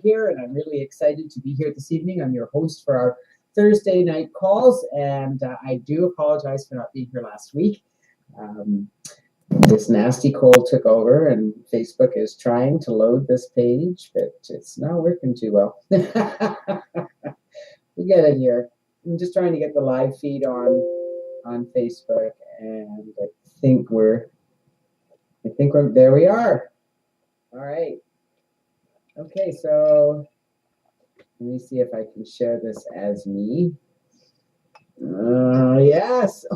here, and I'm really excited to be here this evening. I'm your host for our Thursday night calls, and I do apologize for not being here last week. Um, this nasty cold took over, and Facebook is trying to load this page, but it's not working too well. We get it here. I'm just trying to get the live feed on Facebook, and I think we're there. We are. All right. Okay, so let me see if I can share this as me. Yes.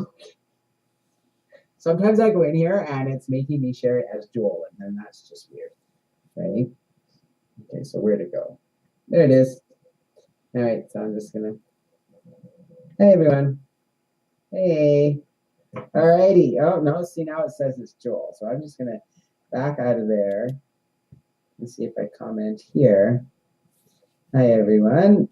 Sometimes I go in here and it's making me share it as Joel, and then that's just weird, right? Okay, so where to go? There it is. All right, so I'm just gonna. Hey everyone. Hey. All righty. Oh no, see now it says it's Joel, so I'm just gonna back out of there. Let's see if I comment here. Hi, everyone.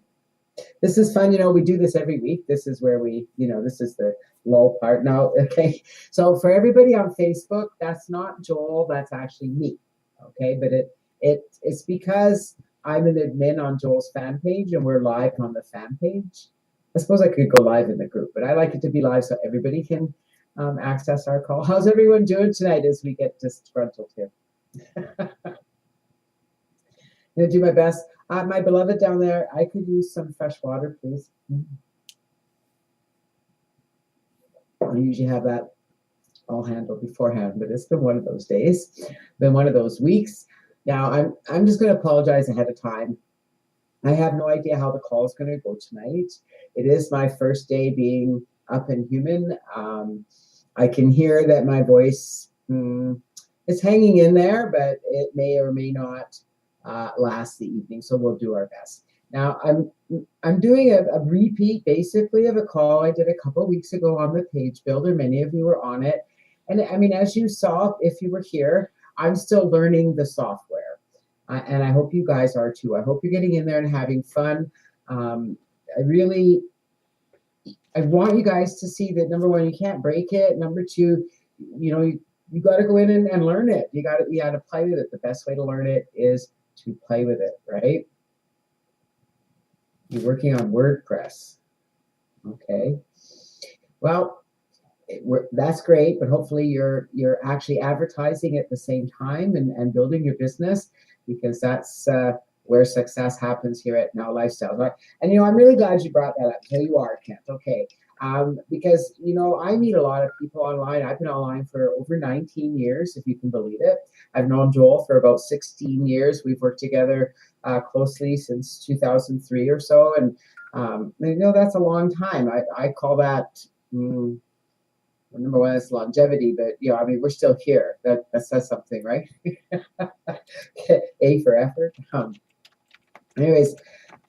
This is fun. We do this every week. This is where this is the lull part. Now, okay. So for everybody on Facebook, that's not Joel. That's actually me. Okay. But it's because I'm an admin on Joel's fan page and we're live on the fan page. I suppose I could go live in the group, but I like it to be live so everybody can access our call. How's everyone doing tonight as we get disgruntled here? I'm going to do my best. My beloved down there, I could use some fresh water, please. I usually have that all handled beforehand, but it's been one of those days, been one of those weeks. Now, I'm just going to apologize ahead of time. I have no idea how the call is going to go tonight. It is my first day being up and human. I can hear that my voice is hanging in there, but it may or may not last the evening, so we'll do our best. Now, I'm doing a repeat, basically, of a call I did a couple of weeks ago on the page builder. Many of you were on it, and I mean, as you saw, if you were here, I'm still learning the software, and I hope you guys are too. I hope you're getting in there and having fun. I want you guys to see that, number one, you can't break it. Number two, you got to go in and learn it. You got to play with it. The best way to learn it is to play with it, right? You're working on WordPress. Okay. Well, that's great, but hopefully you're actually advertising at the same time and building your business, because that's where success happens here at Now Lifestyle. Right? And I'm really glad you brought that up. Here you are, Kent. Okay. Because I meet a lot of people online. I've been online for over 19 years, if you can believe it. I've known Joel for about 16 years. We've worked together closely since 2003 or so, and that's a long time. I call that number one, it's longevity, but I mean, we're still here. That says something, right? A for effort. Anyways,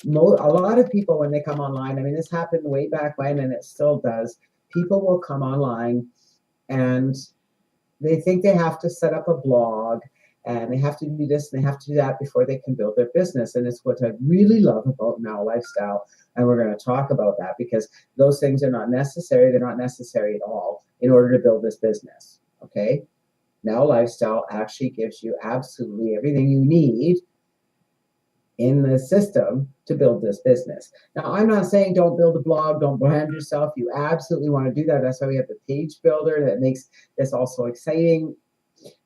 a lot of people, when they come online, I mean, this happened way back when, and it still does. People will come online and they think they have to set up a blog and they have to do this and they have to do that before they can build their business. And it's what I really love about Now Lifestyle. And we're going to talk about that, because those things are not necessary. They're not necessary at all in order to build this business. Okay. Now Lifestyle actually gives you absolutely everything you need in the system to build this business. Now, I'm not saying don't build a blog, don't brand yourself. You absolutely want to do that. That's why we have the page builder that makes this also exciting.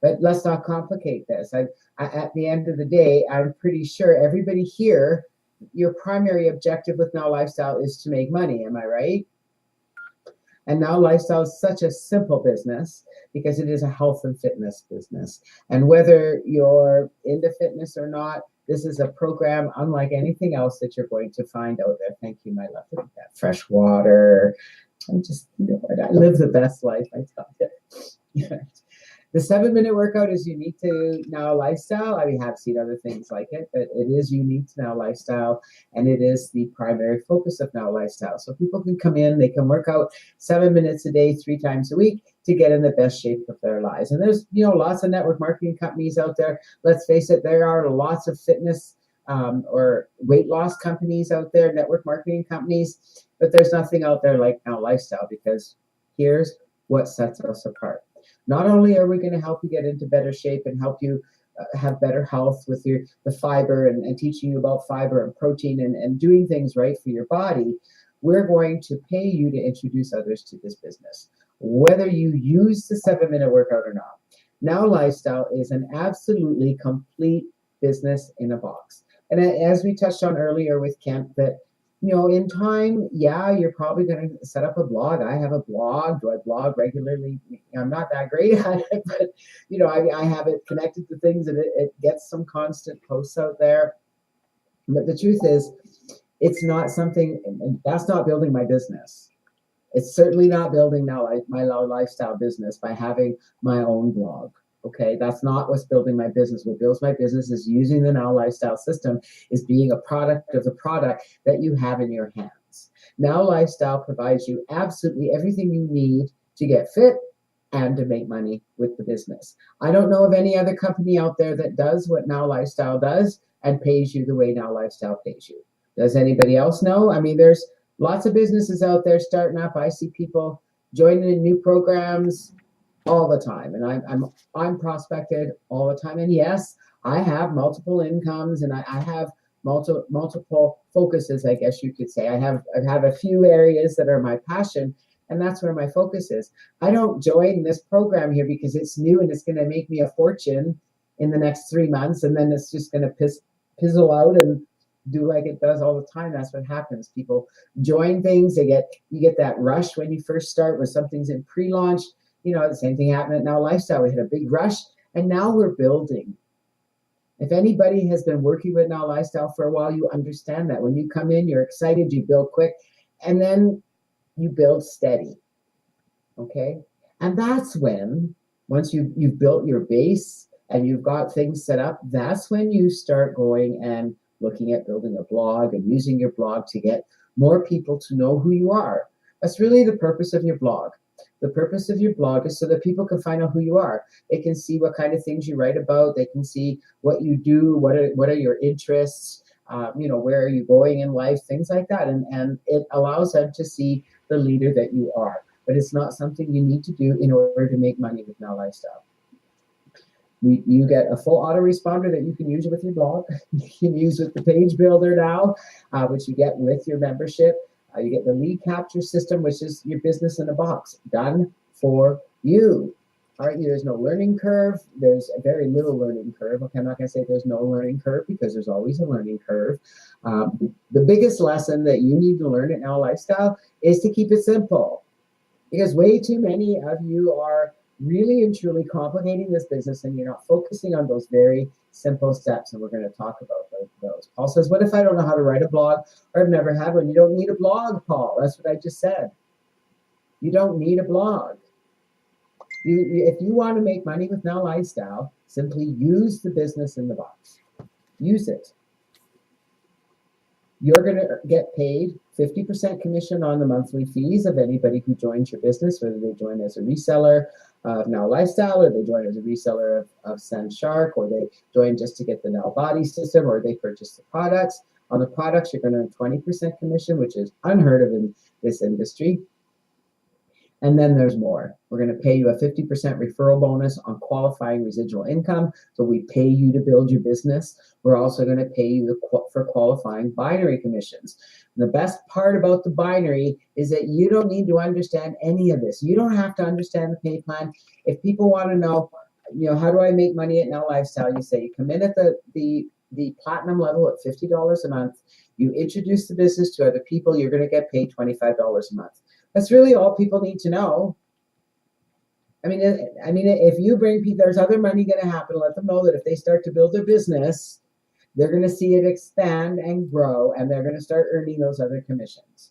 But let's not complicate this. At the end of the day, I'm pretty sure everybody here, your primary objective with Now Lifestyle is to make money. Am I right? And Now Lifestyle is such a simple business because it is a health and fitness business. And whether you're into fitness or not, this is a program unlike anything else that you're going to find out there. Thank you, my love. Look at that fresh water. I'm just, I live the best life, I tell you. The 7-minute workout is unique to Now Lifestyle. I mean, I have seen other things like it, but it is unique to Now Lifestyle, and it is the primary focus of Now Lifestyle. So people can come in, they can work out 7 minutes a day, 3 times a week to get in the best shape of their lives. And there's, lots of network marketing companies out there. Let's face it, there are lots of fitness or weight loss companies out there, network marketing companies, but there's nothing out there like Now Lifestyle, because here's what sets us apart. Not only are we going to help you get into better shape and help you have better health with the fiber and teaching you about fiber and protein and doing things right for your body, we're going to pay you to introduce others to this business, whether you use the 7-minute workout or not. Now Lifestyle is an absolutely complete business in a box. And as we touched on earlier with Kent, that in time, yeah, you're probably going to set up a blog. I have a blog. Do I blog regularly? I'm not that great at it, but I have it connected to things, and it gets some constant posts out there. But the truth is, it's not something, and that's not building my business. It's certainly not building my lifestyle business by having my own blog. Okay, that's not what's building my business. What builds my business is using the Now Lifestyle system, is being a product of the product that you have in your hands. Now Lifestyle provides you absolutely everything you need to get fit and to make money with the business. I don't know of any other company out there that does what Now Lifestyle does and pays you the way Now Lifestyle pays you. Does anybody else know? I mean, there's lots of businesses out there starting up. I see people joining in new programs all the time, and I'm prospected all the time. And yes, I have multiple incomes, and I have multiple focuses, I guess you could say. I have a few areas that are my passion, and that's where my focus is. I don't join this program here because it's new and it's going to make me a fortune in the next 3 months, and then it's just going to pizzle out and do like it does all the time. That's what happens. People join things. You get that rush when you first start, where something's in pre-launch. The same thing happened at Now Lifestyle. We had a big rush, and now we're building. If anybody has been working with Now Lifestyle for a while, you understand that. When you come in, you're excited, you build quick, and then you build steady. Okay? And that's when, once you've built your base and you've got things set up, that's when you start going and looking at building a blog and using your blog to get more people to know who you are. That's really the purpose of your blog. The purpose of your blog is so that people can find out who you are. They can see what kind of things you write about. They can see what you do, what are your interests, where are you going in life, things like that. And it allows them to see the leader that you are. But it's not something you need to do in order to make money with Now Lifestyle. You get a full autoresponder that you can use with your blog. You can use with the page builder now, which you get with your membership. You get the lead capture system, which is your business in a box, done for you. All right, there's no learning curve. There's a very little learning curve. Okay, I'm not going to say there's no learning curve, because there's always a learning curve. The biggest lesson that you need to learn at Now Lifestyle is to keep it simple, because way too many of you are really and truly complicating this business, and you're not focusing on those very simple steps, and we're going to talk about those. Paul says, what if I don't know how to write a blog, or I've never had one? You don't need a blog, Paul. That's what I just said. You don't need a blog. If you want to make money with Now Lifestyle, simply use the business in the box. Use it. You're going to get paid 50% commission on the monthly fees of anybody who joins your business, whether they join as a reseller of Now Lifestyle, or they join as a reseller of Sendshark, or they join just to get the Now Body system, or they purchase the products. On the products, you're going to earn 20% commission, which is unheard of in this industry. And then there's more. We're going to pay you a 50% referral bonus on qualifying residual income. So we pay you to build your business. We're also going to pay you for qualifying binary commissions. And the best part about the binary is that you don't need to understand any of this. You don't have to understand the pay plan. If people want to know, how do I make money at Now Lifestyle? You say you come in at the platinum level at $50 a month. You introduce the business to other people. You're going to get paid $25 a month. That's really all people need to know. I mean, if you bring people, there's other money going to happen. Let them know that if they start to build their business, they're going to see it expand and grow, and they're going to start earning those other commissions.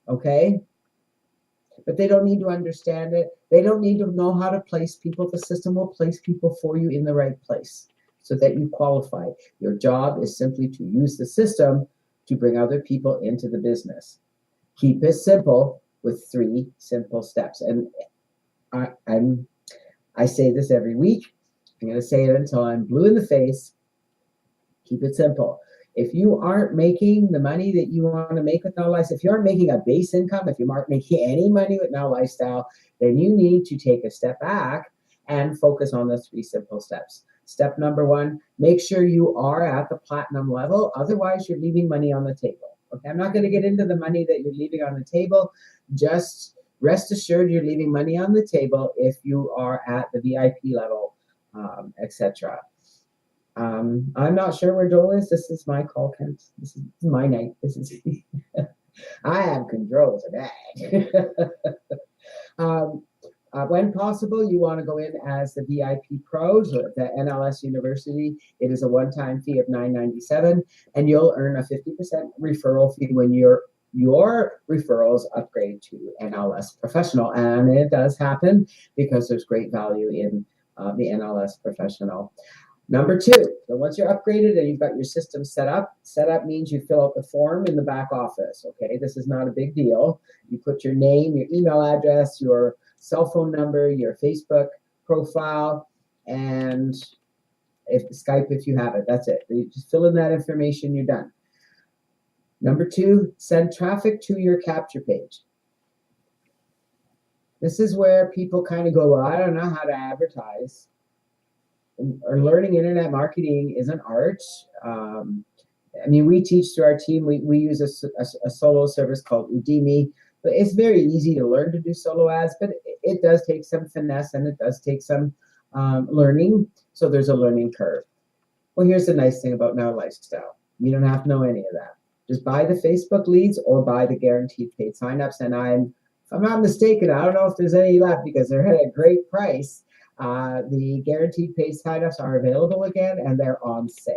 Okay? But they don't need to understand it. They don't need to know how to place people. The system will place people for you in the right place so that you qualify. Your job is simply to use the system to bring other people into the business. Keep it simple with 3 simple steps. And I say this every week. I'm going to say it until I'm blue in the face. Keep it simple. If you aren't making the money that you want to make with Now Lifestyle, if you aren't making a base income, if you aren't making any money with Now Lifestyle, then you need to take a step back and focus on the 3 simple steps. Step number one, make sure you are at the platinum level. Otherwise, you're leaving money on the table. Okay, I'm not going to get into the money that you're leaving on the table. Just rest assured you're leaving money on the table if you are at the VIP level, etc. I'm not sure where Joel is. This is my call, Kent. This is my night. This is I have control today. When possible, you want to go in as the VIP pros or the NLS University. It is a one-time fee of $9.97, and you'll earn a 50% referral fee when your referrals upgrade to NLS Professional. And it does happen because there's great value in the NLS Professional. Number two, so once you're upgraded and you've got your system set up means you fill out the form in the back office, okay? This is not a big deal. You put your name, your email address, your cell phone number, your Facebook profile, and Skype if you have it. That's it. You just fill in that information, you're done. Number two, send traffic to your capture page. This is where people kind of go, well, I don't know how to advertise. Or learning internet marketing is an art. We teach through our team. We use a solo service called Udemy, but it's very easy to learn to do solo ads, but it does take some finesse and it does take some learning. So there's a learning curve. Well, here's the nice thing about Now Lifestyle. You don't have to know any of that. Just buy the Facebook leads or buy the guaranteed paid signups. And if I'm not mistaken, I don't know if there's any left because they're at a great price. The guaranteed paid signups are available again, and they're on sale.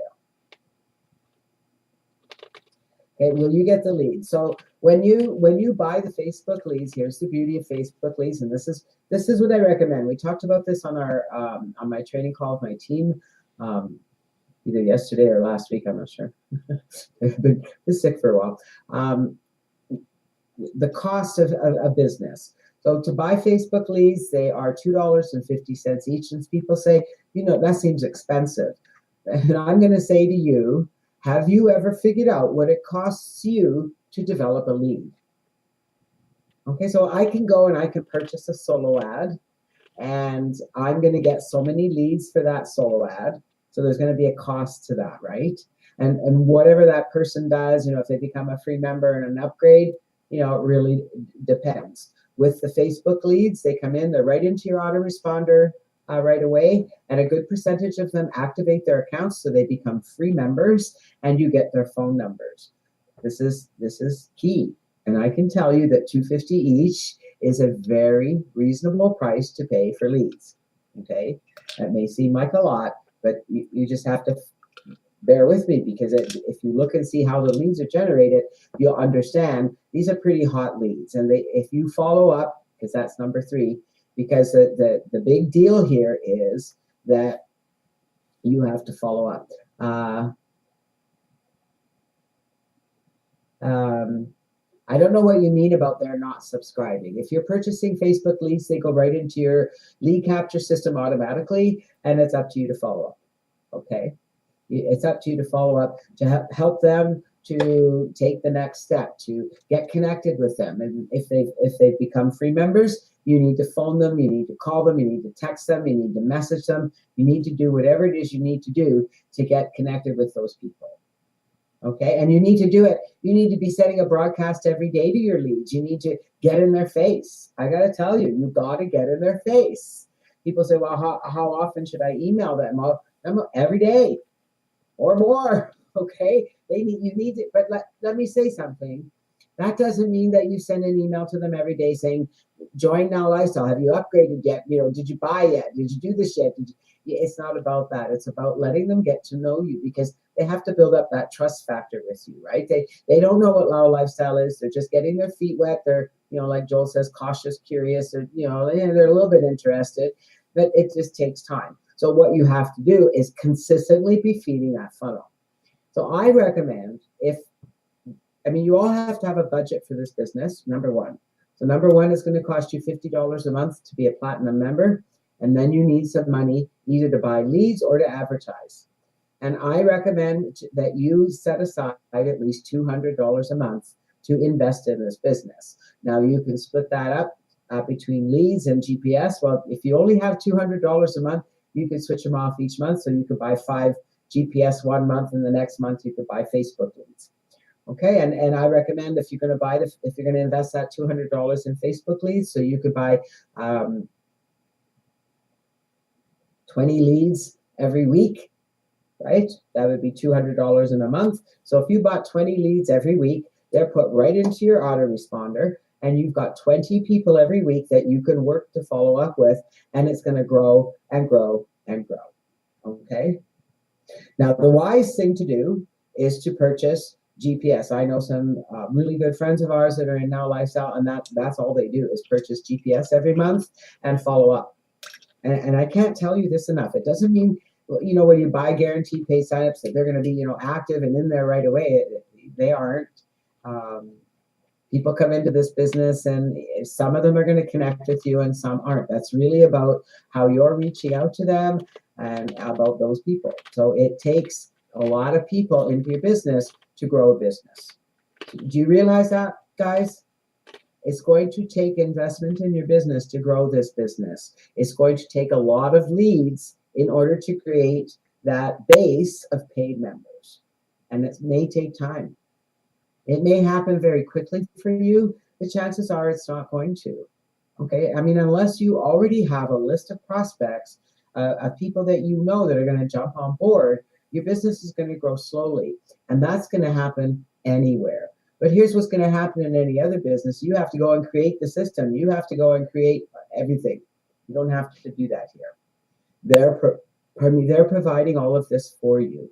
Okay, will you get the leads? So when you buy the Facebook leads, here's the beauty of Facebook leads, and this is what I recommend. We talked about this on our on my training call with my team, either yesterday or last week. I'm not sure. I've been sick for a while. The cost of a business. So to buy Facebook leads, they are $2.50 each. And people say, that seems expensive. And I'm going to say to you, have you ever figured out what it costs you to develop a lead? Okay, so I can go and I can purchase a solo ad, and I'm going to get so many leads for that solo ad. So there's going to be a cost to that, right? And whatever that person does, if they become a free member and an upgrade, it really depends. With the Facebook leads, they come in, they're right into your autoresponder right away, and a good percentage of them activate their accounts so they become free members, and you get their phone numbers. This is key, and I can tell you that $2.50 each is a very reasonable price to pay for leads. Okay, that may seem like a lot, but you just have to bear with me, because if you look and see how the leads are generated, you'll understand these are pretty hot leads. And if you follow up, because that's number three, because the big deal here is that you have to follow up. I don't know what you mean about they're not subscribing. If you're purchasing Facebook leads, they go right into your lead capture system automatically, and it's up to you to follow up. Okay? It's up to you to follow up, to help them to take the next step, to get connected with them. And if they've become free members, you need to phone them, you need to call them, you need to text them, you need to message them, you need to do whatever it is you need to do to get connected with those people. Okay, and you need to do it. You need to be sending a broadcast every day to your leads. You need to get in their face. I got to tell you, you got to get in their face. People say, well, how often should I email them? Well, every day or more. Okay, you need it. But let me say something. That doesn't mean that you send an email to them every day saying, join Now Lifestyle. Have you upgraded yet? Did you buy yet? Did you do this yet? It's not about that. It's about letting them get to know you, because they have to build up that trust factor with you, right? They don't know what Now Lifestyle is. They're just getting their feet wet. They're, like Joel says, cautious, curious, or, they're a little bit interested, but it just takes time. So what you have to do is consistently be feeding that funnel. So I recommend you all have to have a budget for this business, number one. So number one is going to cost you $50 a month to be a platinum member. And then you need some money either to buy leads or to advertise. And I recommend that you set aside at least $200 a month to invest in this business. Now you can split that up between leads and GPS. Well, if you only have $200 a month, you could switch them off each month. So you could buy 5 GPS one month, and the next month you could buy Facebook leads. Okay, and I recommend if you're going to if you're going to invest that $200 in Facebook leads, so you could buy 20 leads every week, right? That would be $200 in a month. So if you bought 20 leads every week, they're put right into your autoresponder, and you've got 20 people every week that you can work to follow up with, and it's going to grow and grow and grow. Okay. Now, the wise thing to do is to purchase GPS. I know some really good friends of ours that are in Now Lifestyle, and that's all they do is purchase GPS every month and follow up. And I can't tell you this enough. It doesn't mean, when you buy guaranteed pay signups that they're going to be, active and in there right away. They aren't. People come into this business, and some of them are going to connect with you and some aren't. That's really about how you're reaching out to them and about those people. So it takes a lot of people into your business to grow a business. Do you realize that, guys? It's going to take investment in your business to grow this business. It's going to take a lot of leads in order to create that base of paid members. And it may take time. It may happen very quickly for you. The chances are it's not going to. Okay? I mean, unless you already have a list of prospects, of people that you know that are going to jump on board, your business is going to grow slowly. And that's going to happen anywhere. But here's what's going to happen in any other business. You have to go and create the system. You have to go and create everything. You don't have to do that here. They're providing all of this for you.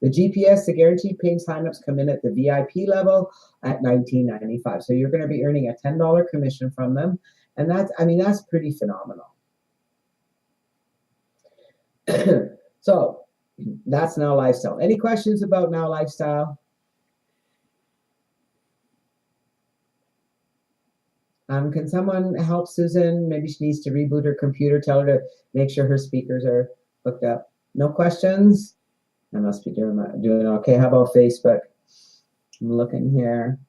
The GPS, the guaranteed paid signups, come in at the VIP level at $19.95. So you're going to be earning a $10 commission from them. And that's pretty phenomenal. So that's Now Lifestyle. Any questions about Now Lifestyle? Can someone help Susan? Maybe she needs to reboot her computer. Tell her to make sure her speakers are hooked up. No questions? I must be doing okay. How about Facebook? I'm looking here.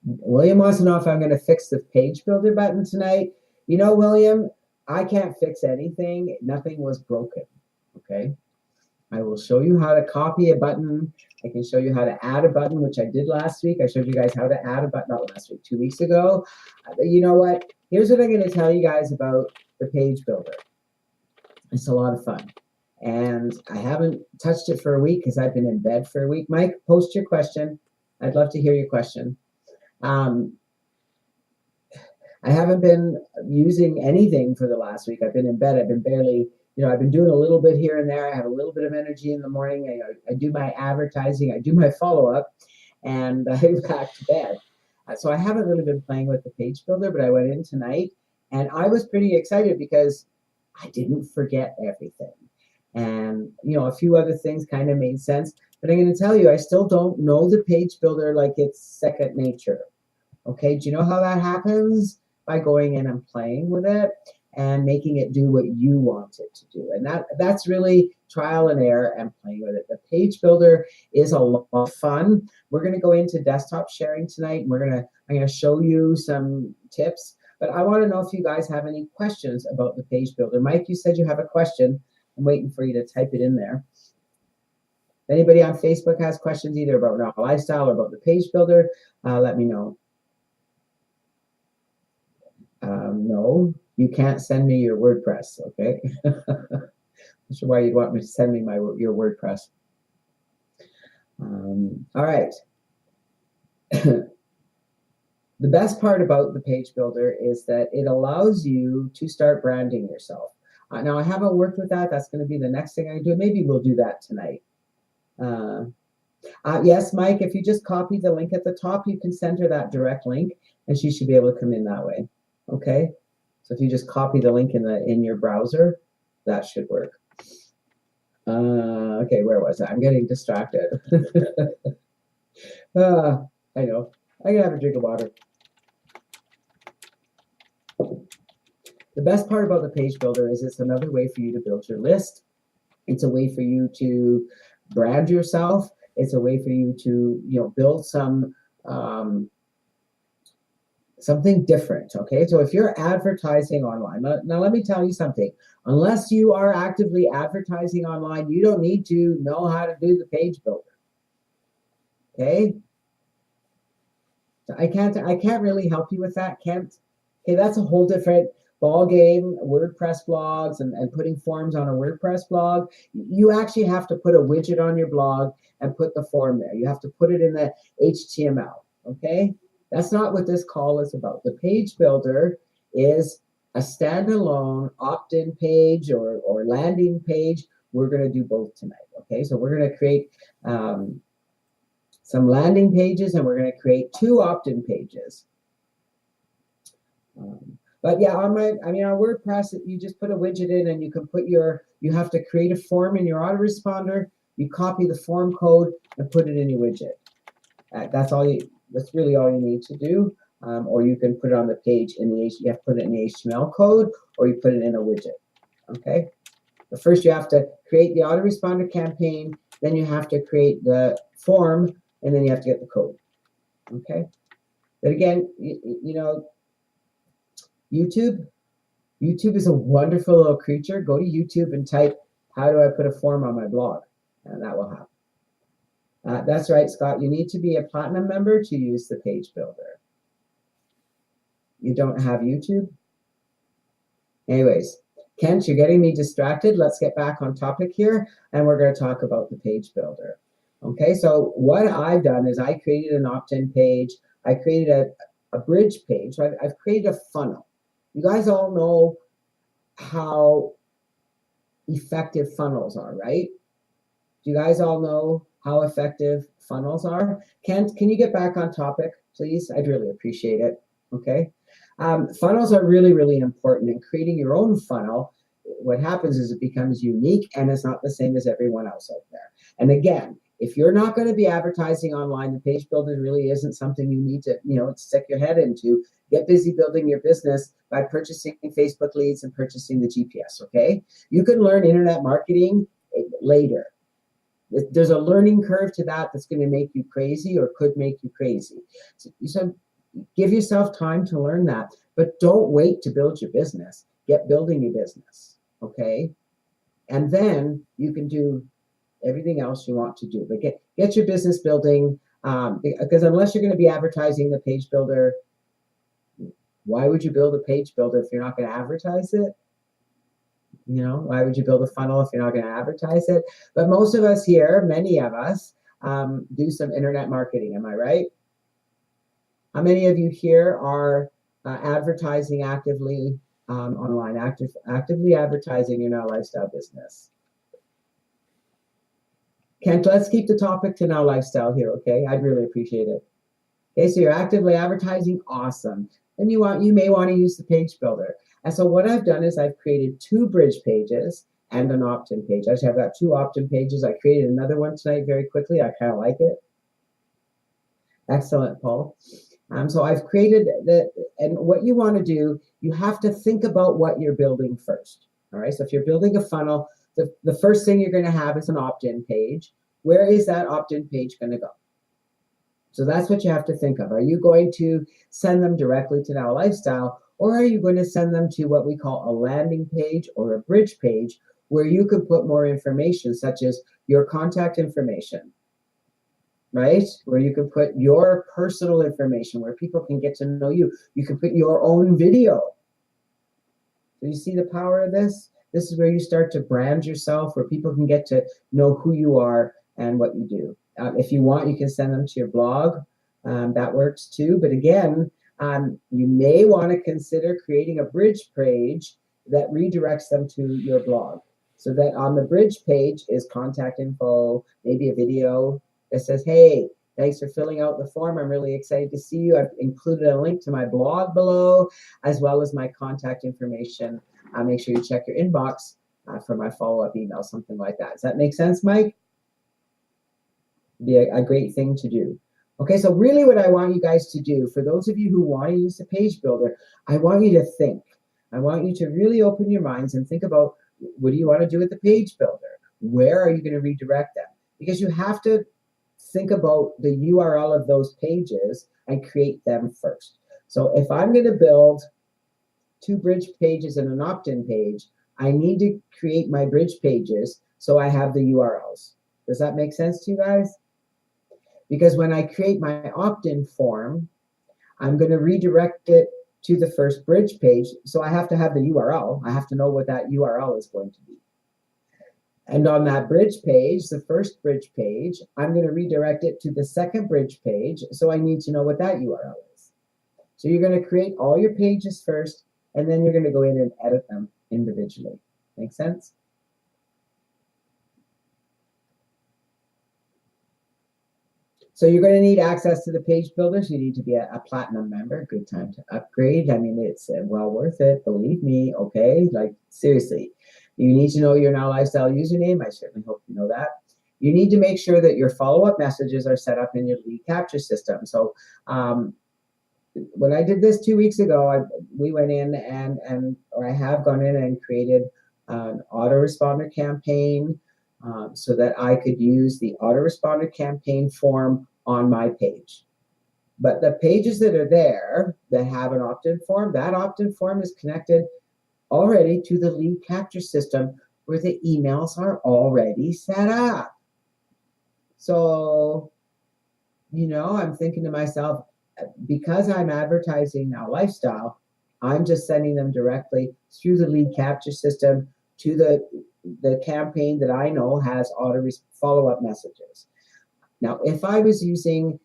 William wants to know if I'm going to fix the page builder button tonight. William, I can't fix anything. Nothing was broken. Okay. I will show you how to copy a button. I can show you how to add a button, which I did last week. I showed you guys how to add a button, not last week, 2 weeks ago. You know what? Here's what I'm going to tell you guys about the page builder. It's a lot of fun. And I haven't touched it for a week because I've been in bed for a week. Mike, post your question. I'd love to hear your question. I haven't been using anything for the last week. I've been in bed. I've been barely, I've been doing a little bit here and there. I have a little bit of energy in the morning. I do my advertising. I do my follow-up, and I go back to bed. So I haven't really been playing with the page builder, but I went in tonight, and I was pretty excited because I didn't forget everything. And, a few other things kind of made sense. But I'm going to tell you, I still don't know the page builder like it's second nature. Okay, do you know how that happens? By going in and playing with it and making it do what you want it to do. And that's really trial and error and playing with it. The page builder is a lot of fun. We're going to go into desktop sharing tonight, and I'm going to show you some tips. But I want to know if you guys have any questions about the page builder. Mike, you said you have a question. I'm waiting for you to type it in there. If anybody on Facebook has questions either about Now Lifestyle or about the page builder, let me know. No, you can't send me your WordPress, okay? Not sure why you'd want me to send me your WordPress. All right. The best part about the page builder is that it allows you to start branding yourself. Now, I haven't worked with that. That's going to be the next thing I do. Maybe we'll do that tonight. Yes, Mike, if you just copy the link at the top, you can send her that direct link, and she should be able to come in that way. Okay? So if you just copy the link in your browser, that should work. Okay, where was I? I'm getting distracted. I know. I can have a drink of water. The best part about the page builder is it's another way for you to build your list. It's a way for you to brand yourself. It's a way for you to, build some something different. Okay, so if you're advertising online, now let me tell you something. Unless you are actively advertising online, you don't need to know how to do the page builder. Okay, so I can't really help you with that, Kent. Okay, that's a whole different ball game. WordPress blogs and putting forms on a WordPress blog. You actually have to put a widget on your blog and put the form there. You have to put it in the HTML. Okay, that's not what this call is about. The page builder is a standalone opt-in page or landing page. We're going to do both tonight. Okay, so we're going to create some landing pages, and we're going to create 2 opt-in pages. But yeah, on WordPress, you just put a widget in, and you can put you have to create a form in your autoresponder. You copy the form code and put it in your widget. That's really all you need to do. Or you can put it on the page you have to put it in the HTML code, or you put it in a widget. Okay. But first you have to create the autoresponder campaign, then you have to create the form, and then you have to get the code. Okay. But again, YouTube is a wonderful little creature. Go to YouTube and type, how do I put a form on my blog? And that will happen. That's right, Scott. You need to be a platinum member to use the page builder. You don't have YouTube? Anyways, Kent, you're getting me distracted. Let's get back on topic here, and we're going to talk about the page builder. Okay, so what I've done is I created an opt-in page. I created a bridge page. So I've created a funnel. You guys all know how effective funnels are, right? Do you guys all know how effective funnels are? Kent, can you get back on topic, please? I'd really appreciate it. Okay. Funnels are really, really important. In creating your own funnel, what happens is it becomes unique and it's not the same as everyone else out there. And again, if you're not going to be advertising online, the page builder really isn't something you need to, stick your head into. Get busy building your business by purchasing Facebook leads and purchasing the GPS, okay? You can learn internet marketing later. There's a learning curve to that that's going to make you crazy or could make you crazy. So give yourself time to learn that, but don't wait to build your business. Get building your business, okay? And then you can do everything else you want to do. But get your business building, because unless you're going to be advertising the page builder, why would you build a page builder if you're not going to advertise it? Why would you build a funnel if you're not going to advertise it? But most of us here, many of us, do some internet marketing. Am I right? How many of you here are advertising actively online, actively advertising your Now Lifestyle business? Kent, let's keep the topic to Now Lifestyle here, okay? I'd really appreciate it. Okay, so you're actively advertising, awesome. And you may want to use the page builder. And so what I've done is I've created 2 bridge pages and an opt-in page. I have got 2 opt-in pages. I created another one tonight very quickly. I kind of like it. Excellent, Paul. So I've created and what you want to do, you have to think about what you're building first. All right, so if you're building a funnel, the first thing you're going to have is an opt-in page. Where is that opt-in page going to go? So that's what you have to think of. Are you going to send them directly to Now Lifestyle, or are you going to send them to what we call a landing page or a bridge page where you could put more information, such as your contact information, right? Where you can put your personal information, where people can get to know you. You can put your own video. Do you see the power of this? This is where you start to brand yourself, where people can get to know who you are and what you do. If you want, you can send them to your blog. That works too. But again, you may want to consider creating a bridge page that redirects them to your blog. So that on the bridge page is contact info, maybe a video that says, hey, thanks for filling out the form. I'm really excited to see you. I've included a link to my blog below, as well as my contact information. Make sure you check your inbox for my follow-up email, something like that. Does that make sense, Mike? Be a great thing to do. Okay, so really what I want you guys to do, for those of you who want to use the page builder, I want you to think. I want you to really open your minds and think about, what do you want to do with the page builder? Where are you going to redirect them? Because you have to think about the URL of those pages and create them first. So if I'm going to build 2 bridge pages and an opt-in page, I need to create my bridge pages so I have the URLs. Does that make sense to you guys? Because when I create my opt-in form, I'm going to redirect it to the first bridge page. So I have to have the URL. I have to know what that URL is going to be. And on that bridge page, the first bridge page, I'm going to redirect it to the second bridge page. So I need to know what that URL is. So you're going to create all your pages first, and then you're going to go in and edit them individually. Make sense? So you're going to need access to the page builders. You need to be a platinum member. Good time to upgrade. I mean, it's well worth it. Believe me. Okay. Like, seriously, you need to know your Now Lifestyle username. I certainly hope you know that. You need to make sure that your follow-up messages are set up in your lead capture system. So when I did this 2 weeks ago, we went in or I have gone in and created an autoresponder campaign so that I could use the autoresponder campaign form on my page. But the pages that are there that have an opt-in form, that opt-in form is connected already to the lead capture system where the emails are already set up. So, I'm thinking to myself, because I'm advertising Now Lifestyle, I'm just sending them directly through the lead capture system to the campaign that I know has auto follow-up messages. Now, if I was using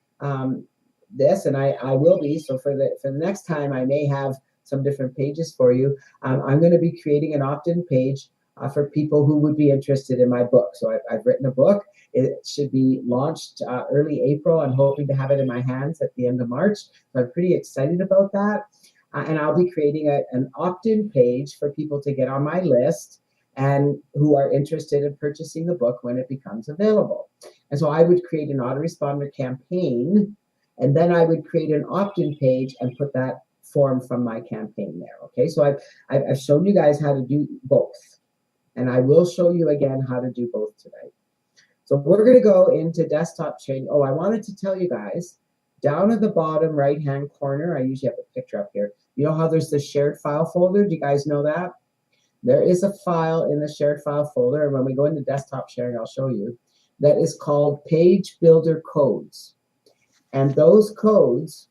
this, and I will be, so for the next time, I may have some different pages for you. I'm going to be creating an opt-in page for people who would be interested in my book. So I've written a book. It should be launched early April. I'm hoping to have it in my hands at the end of March. So I'm pretty excited about that. And I'll be creating an opt-in page for people to get on my list and who are interested in purchasing the book when it becomes available. And so I would create an autoresponder campaign, and then I would create an opt-in page and put that form from my campaign there. Okay, so I've shown you guys how to do both, and I will show you again how to do both tonight. So we're going to go into desktop training. Oh, I wanted to tell you guys, down at the bottom right-hand corner, I usually have a picture up here. You know how there's the shared file folder? Do you guys know that? There is a file in the shared file folder, and when we go into desktop sharing, I'll show you, that is called Page Builder Codes. And those codes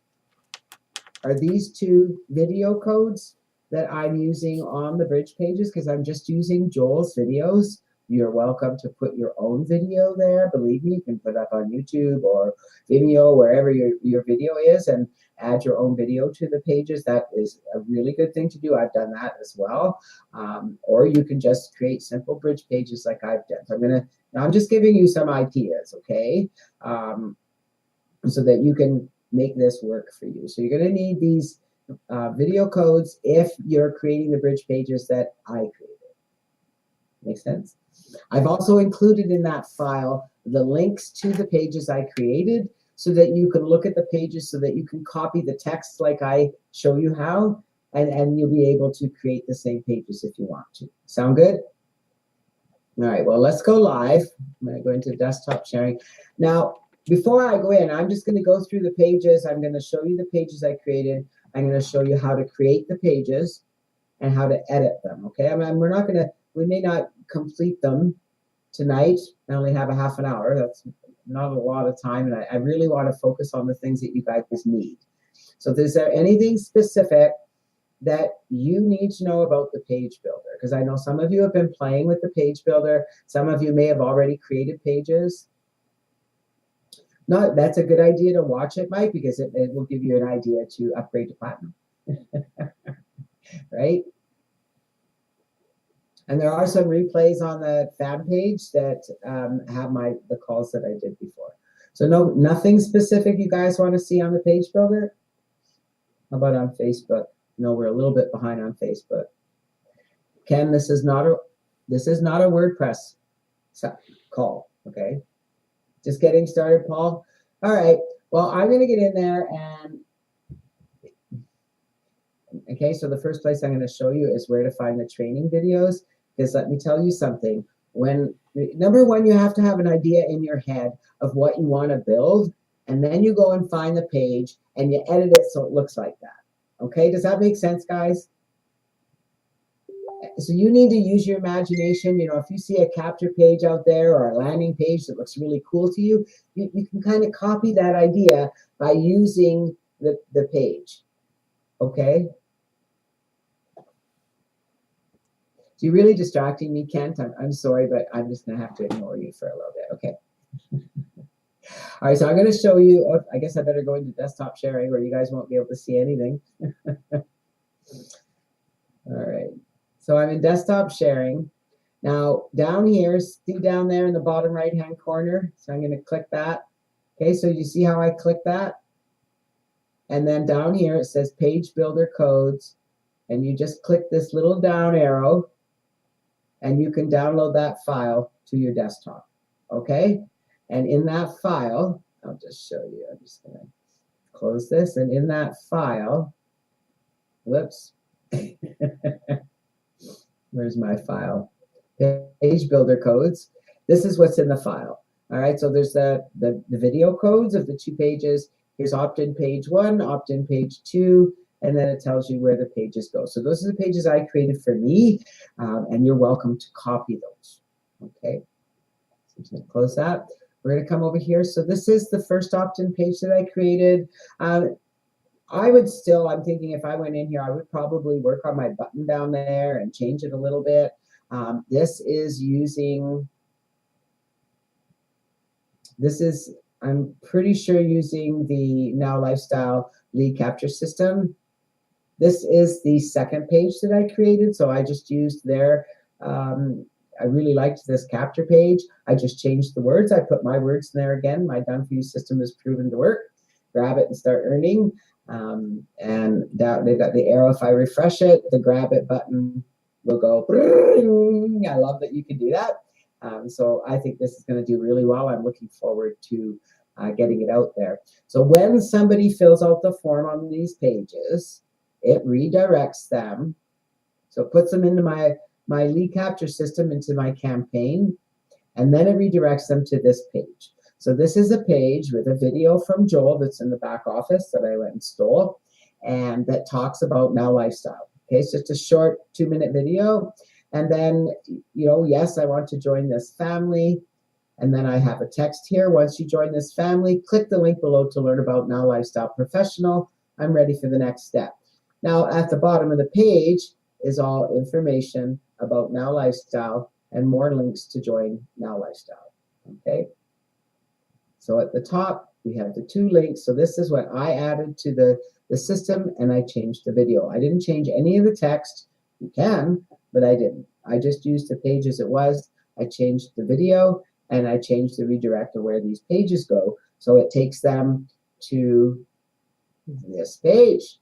are these 2 video codes that I'm using on the bridge pages because I'm just using Joel's videos. You're welcome to put your own video there. Believe me, you can put up on YouTube or Vimeo, wherever your video is, and add your own video to the pages. That is a really good thing to do. I've done that as well. Or you can just create simple bridge pages like I've done. So I'm just giving you some ideas, okay? So that you can make this work for you. So you're going to need these video codes if you're creating the bridge pages that I created. Make sense? I've also included in that file the links to the pages I created so that you can look at the pages, so that you can copy the text like I show you how, and you'll be able to create the same pages if you want to. Sound good? All right, well, let's go live. I'm going to go into desktop sharing. Now, before I go in, I'm just going to go through the pages. I'm going to show you the pages I created. I'm going to show you how to create the pages and how to edit them, okay? We may not complete them tonight. I only have a half an hour. That's not a lot of time, and I really want to focus on the things that you guys need. So is there anything specific that you need to know about the page builder? Because I know some of you have been playing with the page builder. Some of you may have already created pages. No, that's a good idea to watch it, Mike, because it will give you an idea to upgrade to platinum. Right? And there are some replays on the fan page that have the calls that I did before. So nothing specific you guys want to see on the page builder? How about on Facebook? No, we're a little bit behind on Facebook. Ken, this is not a WordPress call, okay? Just getting started, Paul. All right. Well, I'm going to get in there and okay, so the first place I'm going to show you is where to find the training videos. Because let me tell you something. Number one, you have to have an idea in your head of what you want to build, and then you go and find the page and you edit it so it looks like that. Okay, does that make sense, guys? So you need to use your imagination. You know, if you see a capture page out there or a landing page that looks really cool to you, you can kind of copy that idea by using the page. Okay? So you're really distracting me, Kent. I'm sorry, but I'm just going to have to ignore you for a little bit. Okay. All right, so I'm going to show you, I guess I better go into desktop sharing where you guys won't be able to see anything. All right, so I'm in desktop sharing. Now down here, see down there in the bottom right-hand corner, so I'm going to click that. Okay, so you see how I click that? And then down here it says Page Builder Codes, and you just click this little down arrow, and you can download that file to your desktop. Okay? And in that file, I'll just show you. I'm just going to close this. And in that file, whoops. Where's my file? Page Builder Codes. This is what's in the file. All right, so there's the video codes of the 2 pages. Here's opt-in page 1, opt-in page 2, and then it tells you where the pages go. So those are the pages I created for me, and you're welcome to copy those. Okay, so I'm just going to close that. We're going to come over here. So this is the first opt-in page that I created. I would still, I'm thinking if I went in here, I would probably work on my button down there and change it a little bit. This is using, I'm pretty sure using the Now Lifestyle lead capture system. This is the second page that I created, so I just used their, I really liked this capture page. I just changed the words. I put my words in there again. My done for you system is proven to work. Grab it and start earning. And they've got the arrow. If I refresh it, the grab it button will go. I love that you can do that. So I think this is going to do really well. I'm looking forward to getting it out there. So when somebody fills out the form on these pages, it redirects them. So it puts them into my lead capture system, into my campaign, and then it redirects them to this page. So this is a page with a video from Joel that's in the back office that I went and stole, and that talks about Now Lifestyle. Okay, so it's a short 2-minute video. And then, you know, yes, I want to join this family. And then I have a text here. Once you join this family, click the link below to learn about Now Lifestyle Professional. I'm ready for the next step. Now, at the bottom of the page is all information about Now Lifestyle and more links to join Now Lifestyle. Okay. So at the top, we have the 2 links. So this is what I added to the system, and I changed the video. I didn't change any of the text. You can, but I didn't. I just used the page as it was. I changed the video, and I changed the redirect of where these pages go. So it takes them to this page.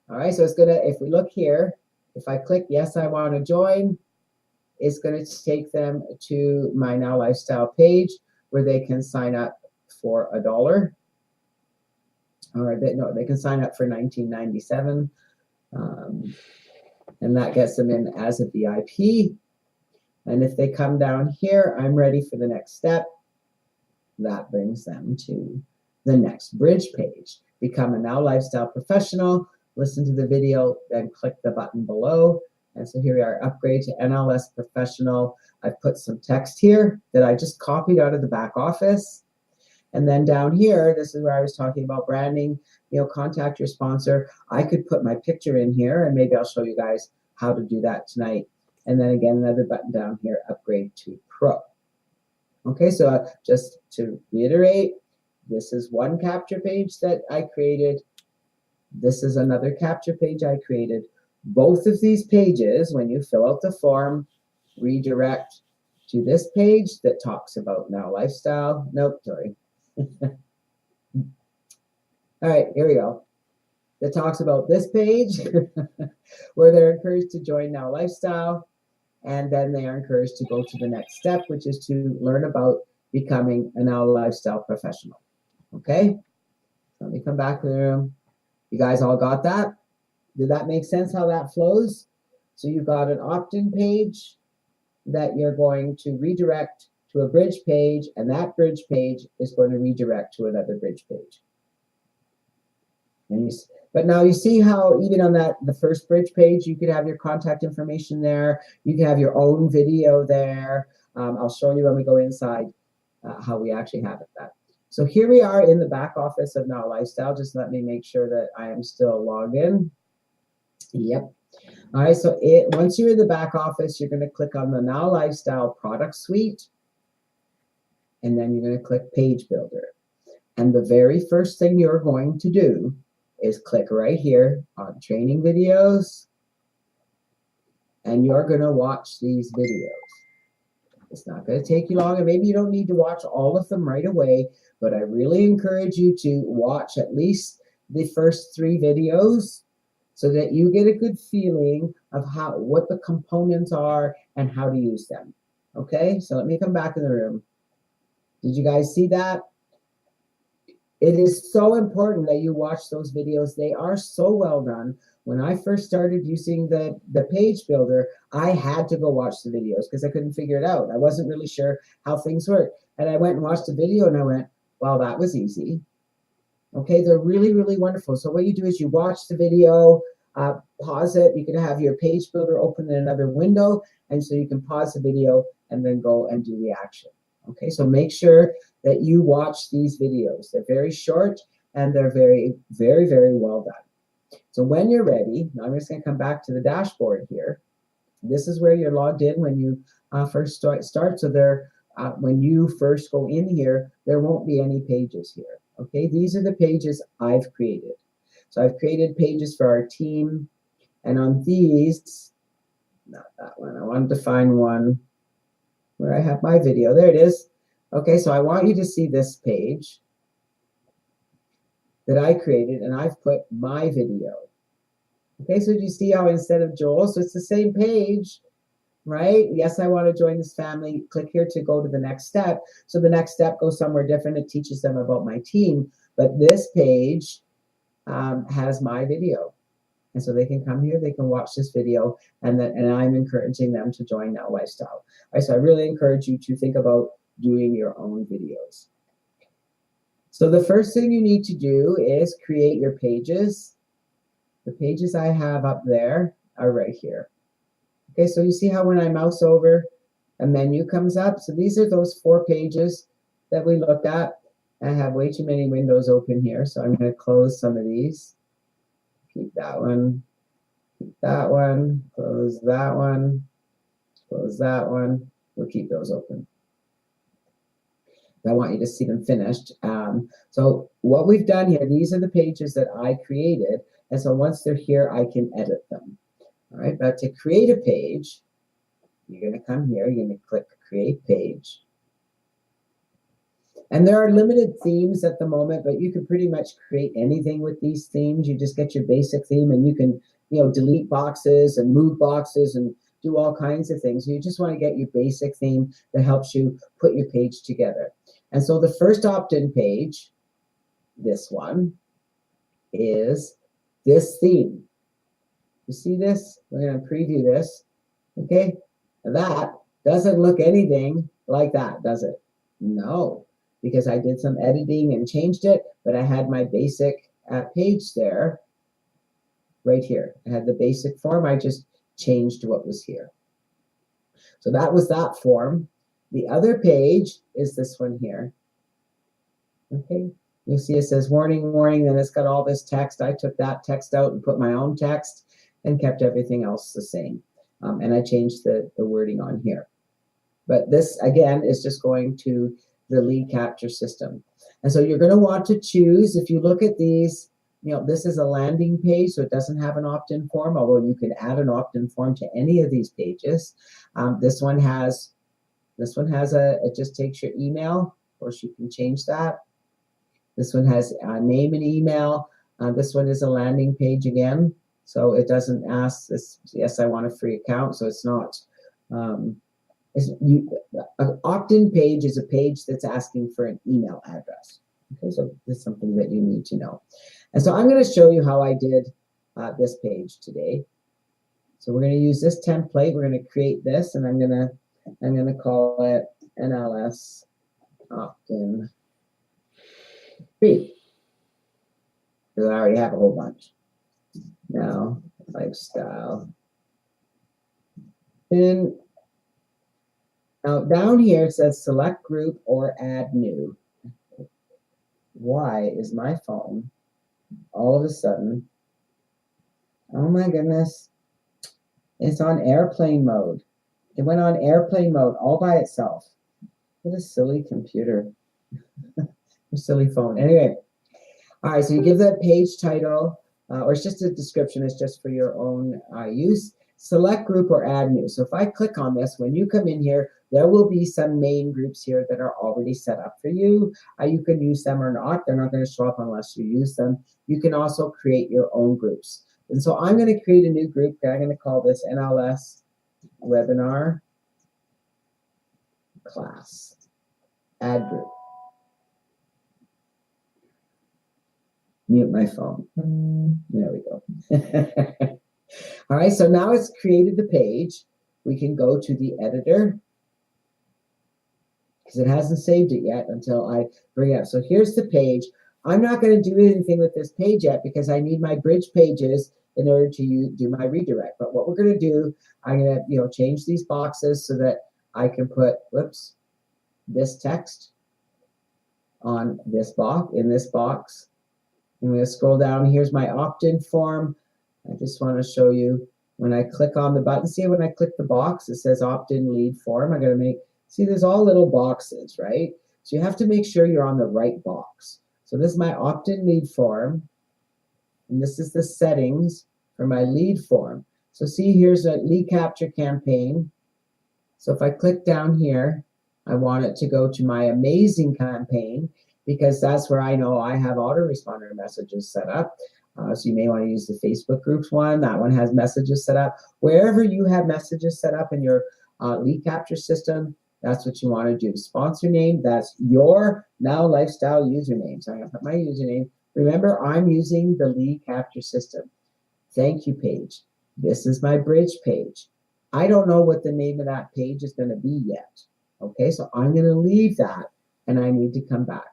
All right, so it's going to, if we look here, if I click yes, I want to join, it's going to take them to my Now Lifestyle page where they can sign up for $1. Or they can sign up for $19.97. And that gets them in as a VIP. And if they come down here, I'm ready for the next step. That brings them to the next bridge page. Become a Now Lifestyle Professional. Listen to the video, then click the button below. And so here we are, upgrade to NLS Professional. I've put some text here that I just copied out of the back office. And then down here, this is where I was talking about branding, you know, contact your sponsor. I could put my picture in here, and maybe I'll show you guys how to do that tonight. And then again, another button down here, upgrade to Pro. Okay, so just to reiterate, this is one capture page that I created. This is another capture page I created. Both of these pages, when you fill out the form, redirect to this page that talks about Now Lifestyle. Nope, sorry. All right, here we go. That talks about this page where they're encouraged to join Now Lifestyle, and then they are encouraged to go to the next step, which is to learn about becoming a Now Lifestyle Professional. Okay, let me come back to the room. You guys all got that? Did that make sense how that flows? So you've got an opt-in page that you're going to redirect to a bridge page, and that bridge page is going to redirect to another bridge page. And but now you see how even on the first bridge page, you could have your contact information there. You can have your own video there. I'll show you when we go inside how we actually have it that. So here we are in the back office of Now Lifestyle. Just let me make sure that I am still logged in. Yep. All right, so once you're in the back office, you're going to click on the Now Lifestyle product suite, and then you're going to click Page Builder. And the very first thing you're going to do is click right here on Training Videos, and you're going to watch these videos. It's not going to take you long, and maybe you don't need to watch all of them right away, but I really encourage you to watch at least the first 3 videos so that you get a good feeling of what the components are and how to use them. Okay, so let me come back in the room. Did you guys see that? It is so important that you watch those videos. They are so well done. When I first started using the page builder, I had to go watch the videos because I couldn't figure it out. I wasn't really sure how things work. And I went and watched the video and I went, wow, that was easy. Okay, they're really, really wonderful. So what you do is you watch the video, pause it. You can have your page builder open in another window. And so you can pause the video and then go and do the action. Okay, so make sure that you watch these videos. They're very short and they're very, very, very well done. So when you're ready, now I'm just going to come back to the dashboard here. This is where you're logged in when you first start. So when you first go in here, there won't be any pages here. Okay, these are the pages I've created. So I've created pages for our team, and on these, not that one, I wanted to find one where I have my video. There it is. Okay, so I want you to see this page that I created, and I've put my video. Okay, so you see how instead of Joel, so it's the same page, right? Yes, I want to join this family. Click here to go to the next step. So the next step goes somewhere different. It teaches them about my team, but this page has my video. And so they can come here, they can watch this video, and I'm encouraging them to join Now Lifestyle. All right, so I really encourage you to think about doing your own videos. So the first thing you need to do is create your pages. The pages I have up there are right here. Okay, so you see how when I mouse over, a menu comes up? So these are those 4 pages that we looked at. I have way too many windows open here, so I'm going to close some of these. Keep that one, keep that one, close that one, close that one. We'll keep those open. I want you to see them finished. So what we've done here, these are the pages that I created. And so once they're here, I can edit them. All right, but to create a page, you're going to come here, you're going to click Create Page. And there are limited themes at the moment, but you can pretty much create anything with these themes. You just get your basic theme and you can, delete boxes and move boxes and do all kinds of things. You just want to get your basic theme that helps you put your page together. And so the first opt-in page, this one, is this theme. You see this? We're going to preview this. Okay? That doesn't look anything like that, does it? No, because I did some editing and changed it, but I had my basic page there, right here. I had the basic form. I just changed what was here. So that was that form. The other page is this one here. Okay, you'll see it says warning, warning, then it's got all this text. I took that text out and put my own text and kept everything else the same. And I changed the wording on here. But this, again, is just going to the lead capture system. And so you're going to want to choose, if you look at these, this is a landing page, so it doesn't have an opt-in form, although you can add an opt-in form to any of these pages. This one has it just takes your email. Of course, you can change that. This one has a name and email. This one is a landing page again. So it doesn't ask this, yes, I want a free account. So it's not, an opt-in page is a page that's asking for an email address. Okay, so this is something that you need to know. And so I'm going to show you how I did this page today. So we're going to use this template. We're going to create this, and I'm going to call it NLS opt-in free. because I already have a whole bunch. Now, lifestyle. And now down here it says select group or add new. Why is my phone all of a sudden, oh my goodness, it's on airplane mode. It went on airplane mode all by itself. What a silly computer. A silly phone. Anyway, all right, so you give that page title, or it's just a description. It's just for your own use. Select group or add new. So if I click on this, when you come in here, there will be some main groups here that are already set up for you. You can use them or not. They're not going to show up unless you use them. You can also create your own groups. And so I'm going to create a new group. I'm going to call this NLS Webinar Class. Add group. Mute my phone. There we go. All right, so now it's created the page. We can go to the editor because it hasn't saved it yet until I bring it up. So here's the page. I'm not going to do anything with this page yet because I need my bridge pages in order to do my redirect. But what we're going to do, I'm going to change these boxes so that I can put, this text on this box, in this box. I'm going to scroll down. Here's my opt-in form. I just want to show you when I click on the button. See, when I click the box, it says opt-in lead form. I'm going to see, there's all little boxes, right? So you have to make sure you're on the right box. So this is my opt-in lead form. And this is the settings for my lead form. So see, here's a lead capture campaign. So if I click down here, I want it to go to my amazing campaign because that's where I know I have autoresponder messages set up. So you may want to use the Facebook groups one. That one has messages set up. Wherever you have messages set up in your lead capture system, that's what you want to do. Sponsor name, that's your Now Lifestyle username. So I'm going to put my username. Remember, I'm using the lead capture system. Thank you page. This is my bridge page. I don't know what the name of that page is going to be yet. Okay, so I'm going to leave that and I need to come back.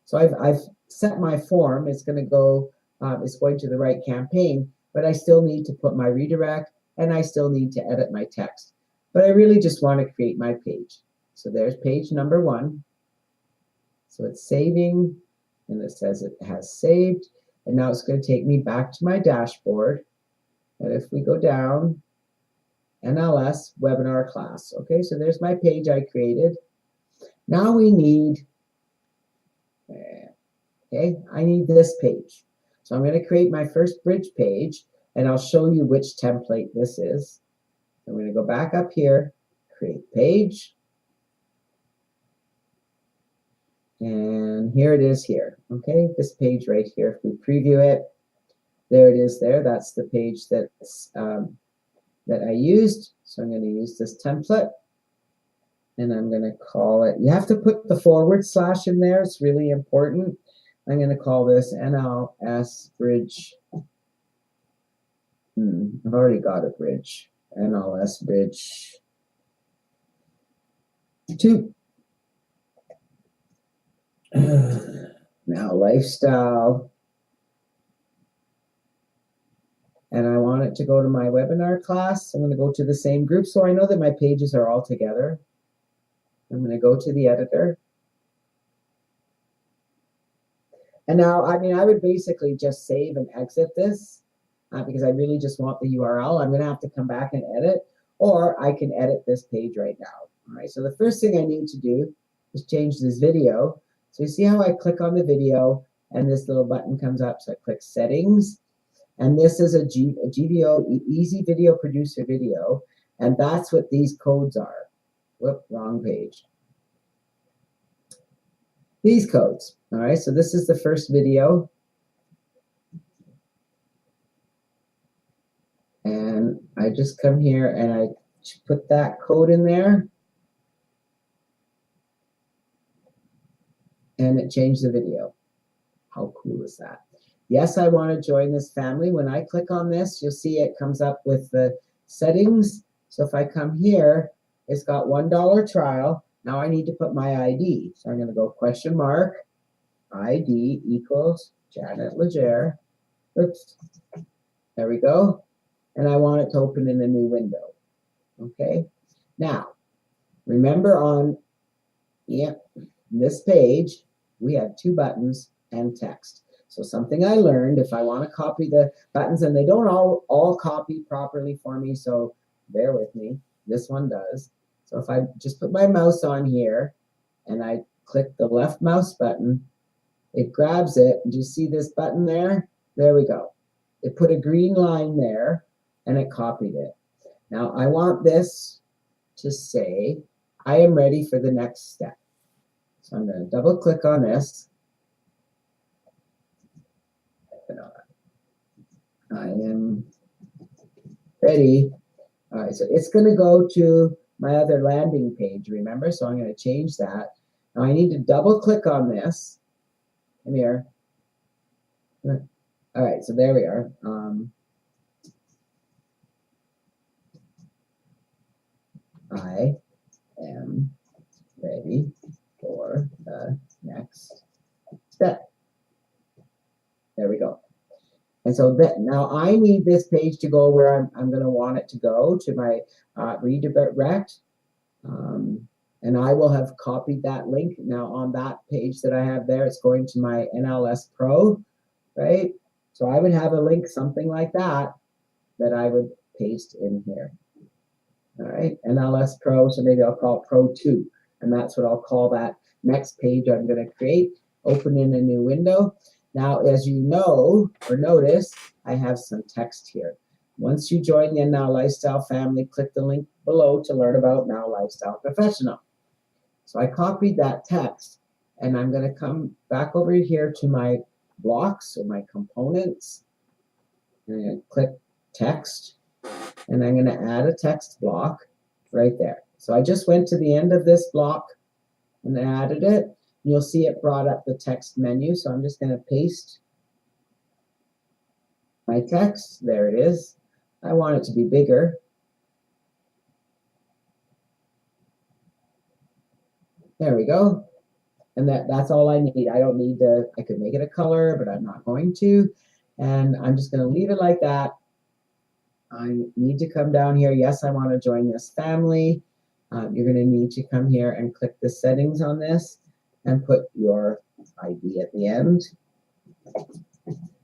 So I've set my form. It's going to go, it's going to the right campaign, but I still need to put my redirect and I still need to edit my text. But I really just want to create my page. So there's page number 1. So it's saving and it says it has saved. And now it's going to take me back to my dashboard. And if we go down, NLS webinar class. Okay, so there's my page I created. Now we need, I need this page. So I'm going to create my first bridge page and I'll show you which template this is. I'm going to go back up here, create page. And here it is here. Okay, this page right here. If we preview it, there it is there. That's the page that's that I used. So I'm going to use this template and I'm going to call it, you have to put the / in there. It's really important. I'm going to call this NLS bridge. I've already got a bridge. NLS bridge 2. Now lifestyle. And I want it to go to my webinar class. I'm going to go to the same group so I know that my pages are all together. I'm going to go to the editor. And now, I would basically just save and exit this because I really just want the URL. I'm going to have to come back and edit, or I can edit this page right now. All right, so the first thing I need to do is change this video. So you see how I click on the video and this little button comes up. So I click settings. And this is a GVO, Easy Video Producer video. And that's what these codes are. Whoop, wrong page. These codes. All right, so this is the first video. And I just come here and I put that code in there. And it changed the video. How cool is that? Yes, I want to join this family. When I click on this, you'll see it comes up with the settings. So if I come here, it's got $1 trial. Now I need to put my ID. So I'm going to go ? ID equals Janet Legere. Oops. There we go. And I want it to open in a new window. Okay. Now, remember on this page, we have 2 buttons and text. So something I learned, if I want to copy the buttons, and they don't all copy properly for me, so bear with me. This one does. So if I just put my mouse on here and I click the left mouse button, it grabs it. Do you see this button there? There we go. It put a green line there and it copied it. Now I want this to say, I am ready for the next step. So I'm going to double click on this. I am ready. All right, so it's going to go to my other landing page, remember? So I'm going to change that. Now I need to double click on this. Come here. All right, so there we are. I am ready for the next step. There we go. And so that now I need this page to go where I'm going to want it to go, to my redirect. And I will have copied that link. Now on that page that I have there, it's going to my NLS Pro, right? So I would have a link, something like that, that I would paste in here. All right, NLS Pro, so maybe I'll call it Pro 2. And that's what I'll call that next page I'm going to create. Open in a new window. Now, as you know or notice, I have some text here. Once you join the Now Lifestyle family, click the link below to learn about Now Lifestyle Professional. So I copied that text, and I'm going to come back over here to my blocks or my components. And I'm going to click text, and I'm going to add a text block right there. So I just went to the end of this block and added it. You'll see it brought up the text menu, so I'm just going to paste my text. There it is. I want it to be bigger. There we go. And that's all I need. I don't need to, I could make it a color, but I'm not going to. And I'm just going to leave it like that. I need to come down here. Yes, I want to join this family. You're going to need to come here and click the settings on this and put your ID at the end.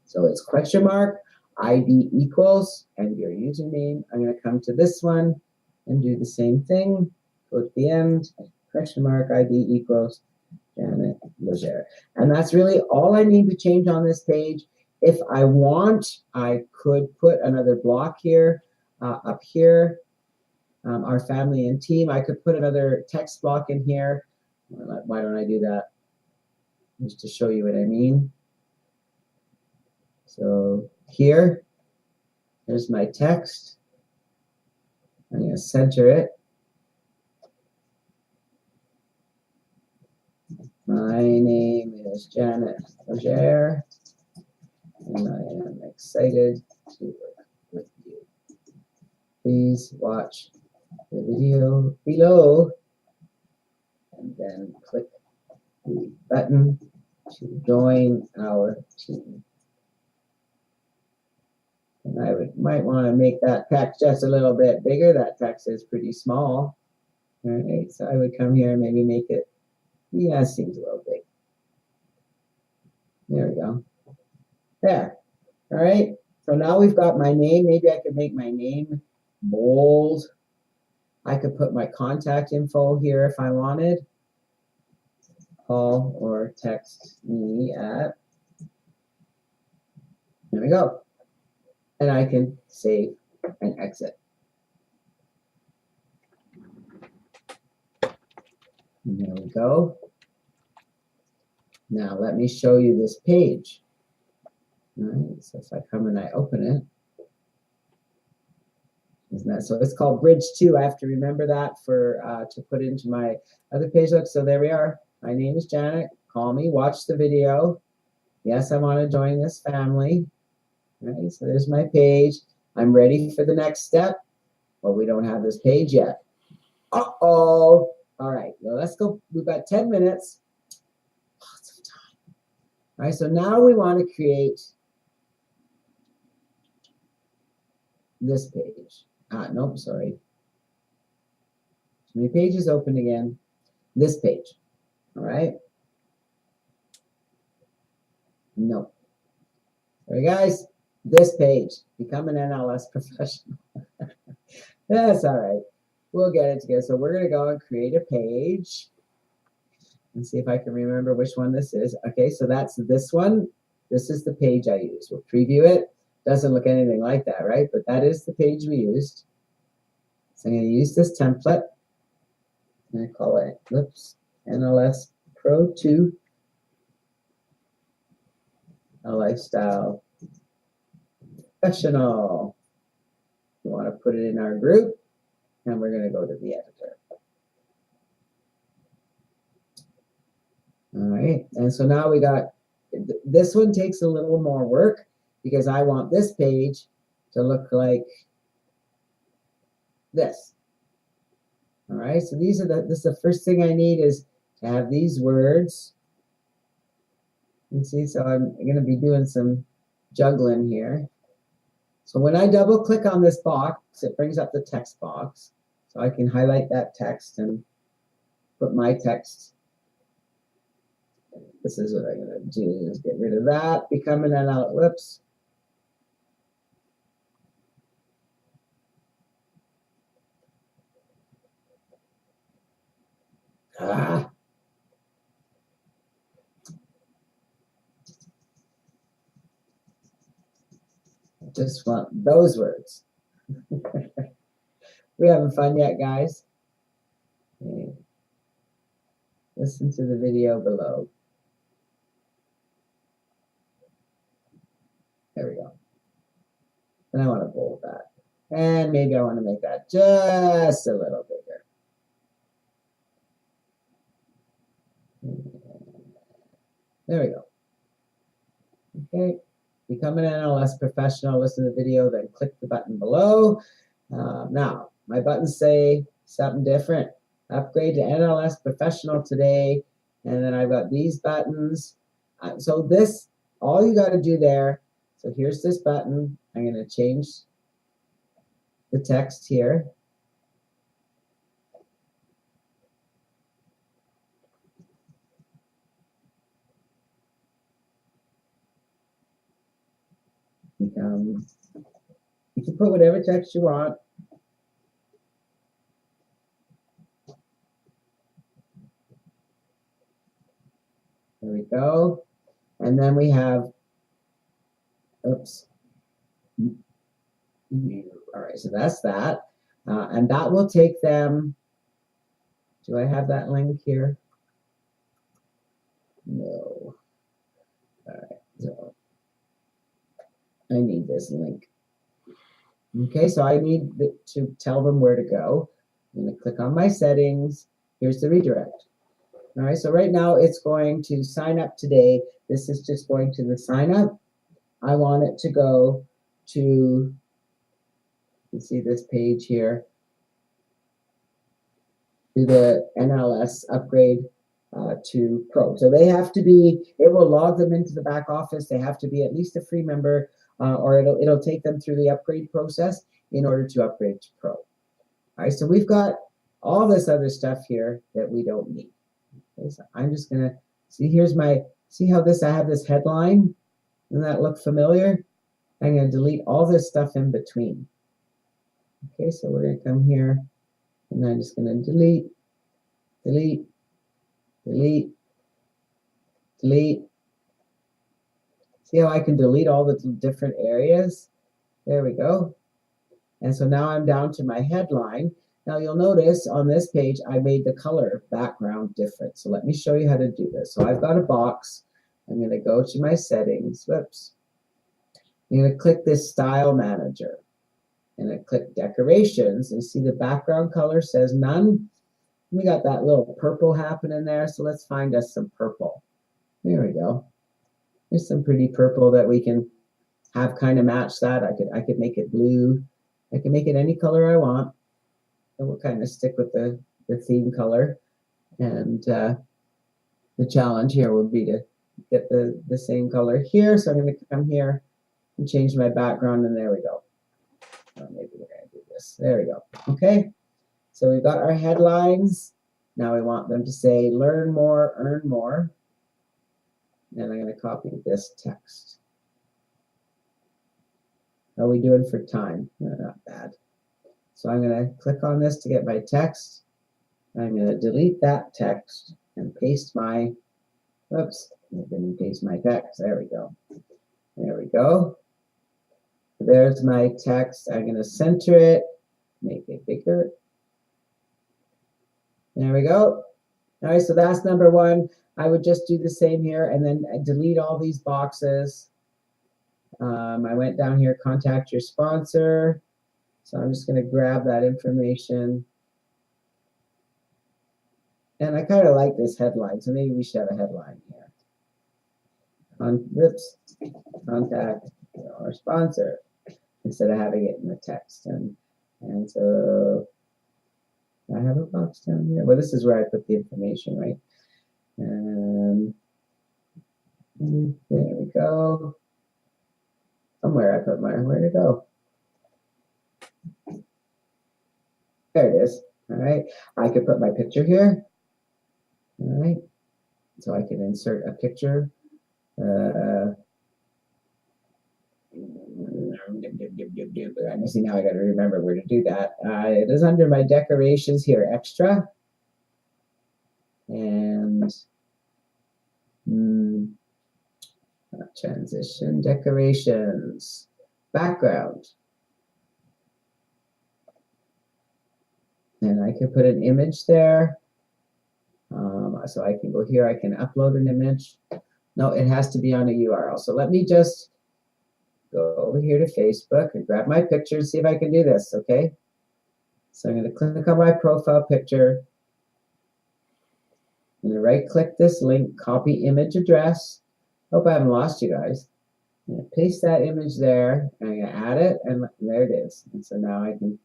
So it's question mark, ID equals, and your username. I'm going to come to this one and do the same thing. Go to the end, question mark, ID equals, Janet Legere. And that's really all I need to change on this page. If I want, I could put another block here, up here, our family and team. I could put another text block in here. Why don't I do that? Just to show you what I mean. So here, there's my text. I'm going to center it. My name is Janet Legere, and I am excited to work with you. Please watch the video below and then click the button to join our team. And I might want to make that text just a little bit bigger. That text is pretty small. All right, so I would come here and maybe make it, yeah, it seems a little big. There we go. There. All right, so now we've got my name. Maybe I could make my name bold. I could put my contact info here if I wanted. Call or text me at. There we go. And I can save and exit. And there we go. Now let me show you this page. All right, so if I come and I open it, isn't that so? It's called Bridge 2. I have to remember that for to put into my other page. Look, so there we are. My name is Janet. Call me. Watch the video. Yes, I want to join this family. All right, so there's my page. I'm ready for the next step. Well, we don't have this page yet. Uh-oh. All right, well, let's go. We've got 10 minutes. Lots of time. All right, so now we want to create this page. Nope, sorry. So my page is open again. This page. All right. Nope. Sorry, guys. This page. Become an NLS professional. That's all right. We'll get it together. So we're going to go and create a page and see if I can remember which one this is. Okay, so that's this one. This is the page I used. We'll preview it. Doesn't look anything like that, right? But that is the page we used. So I'm going to use this template. And I call it, NLS Pro 2, a lifestyle professional. We want to put it in our group, and we're going to go to the editor. All right, and so now we got, this one takes a little more work because I want this page to look like this. All right, so this is the first thing I need is to have these words. You see, so I'm going to be doing some juggling here. So when I double click on this box, it brings up the text box. So I can highlight that text and put my text. This is what I'm going to do, is get rid of that, become an NL, whoops. Just want those words. We having fun yet, guys? Okay. Listen to the video below. There we go. And I want to bold that. And maybe I want to make that just a little bigger. There we go. Okay. Become an NLS professional. Listen to the video, then click the button below. Now, my buttons say something different. Upgrade to NLS professional today. And then I've got these buttons. So this, all you got to do there. So here's this button. I'm going to change the text here. You can put whatever text you want. There we go. And then we have, oops. All right, so that's that. And that will take them, do I have that link here? No. All right, so I need this link. Okay, so I need to tell them where to go. I'm going to click on my settings. Here's the redirect. All right, so right now it's going to sign up today. This is just going to the sign up. I want it to go to, you see this page here, to the NLS upgrade to Pro. So they have to be, it will log them into the back office. They have to be at least a free member, or it'll take them through the upgrade process in order to upgrade to Pro. All right, so we've got all this other stuff here that we don't need. Okay, so I'm just gonna see, here's my, see how this, I have this headline? Doesn't that look familiar? I'm gonna delete all this stuff in between. Okay, so we're gonna come here and I'm just gonna delete, delete, delete, delete. See how I can delete all the different areas? There we go. And so now I'm down to my headline. Now you'll notice on this page, I made the color background different. So let me show you how to do this. So I've got a box. I'm going to go to my settings. Whoops. I'm going to click this style manager. And I click decorations and see the background color says none. We got that little purple happening there. So let's find us some purple. There we go. There's some pretty purple that we can have kind of match that. I could make it blue. I can make it any color I want. And we'll kind of stick with the theme color. And the challenge here would be to get the same color here. So I'm going to come here and change my background, and there we go. Oh, maybe we're going to do this. There we go. Okay. So we've got our headlines. Now we want them to say, learn more, earn more. And I'm going to copy this text. How are we doing for time? No, not bad. So I'm going to click on this to get my text. I'm going to delete that text and paste my, whoops, I didn't paste my text. There we go. There we go. There's my text. I'm going to center it, make it bigger. There we go. All right, so that's number one. I would just do the same here and then delete all these boxes. I went down here, contact your sponsor. So I'm just going to grab that information. And I kind of like this headline, so maybe we should have a headline here. Contact our sponsor instead of having it in the text. And so I have a box down here. Well, this is where I put the information, right? And there we go. Somewhere I put mine. Where'd it go? There it is. All right. I could put my picture here. All right. So I can insert a picture. I see now I got to remember where to do that. It is under my decorations here, extra. And transition decorations, background. And I can put an image there. So I can go here, I can upload an image. No, it has to be on a URL. So let me just go over here to Facebook and grab my picture and see if I can do this, okay? So I'm going to click on my profile picture. I'm going to right-click this link, copy image address. Hope I haven't lost you guys. I'm going to paste that image there, and I'm going to add it, and there it is. And so now I can,